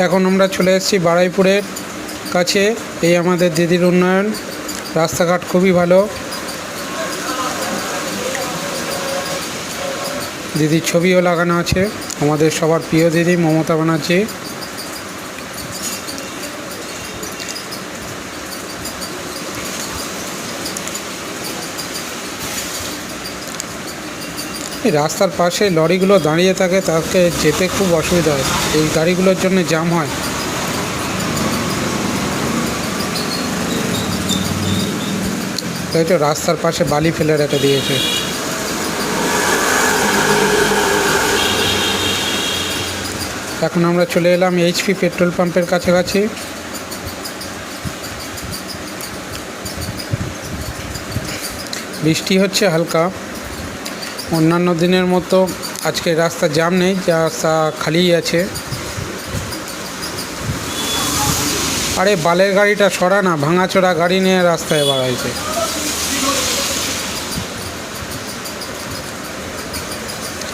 এখন আমরা চলে এসেছি বারুইপুরের কাছে। এই আমাদের দিদির উন্নয়ন, রাস্তাঘাট খুবই ভালো। দিদির ছবিও লাগানো আছে, আমাদের সবার প্রিয় দিদি মমতা ব্যানার্জি। এই রাস্তার পাশে লরিগুলো দাঁড়িয়ে থাকে, তাকে যেতে খুব অসুবিধা হয়, এই গাড়িগুলোর জন্য জ্যাম হয়। তাই তো রাস্তার পাশে বালি ফেলে রেখে দিয়েছে। এখন আমরা চলে এলাম এইচপি পেট্রোল পাম্পের কাছাকাছি। বৃষ্টি হচ্ছে হালকা, অন্যান্য দিনের মতো আজকে রাস্তা জ্যাম নেই, রাস্তা খালিই আছে। আরে বালের গাড়িটা সরা না, ভাঙাচোরা গাড়ি নিয়ে রাস্তায় বাড়াইছে।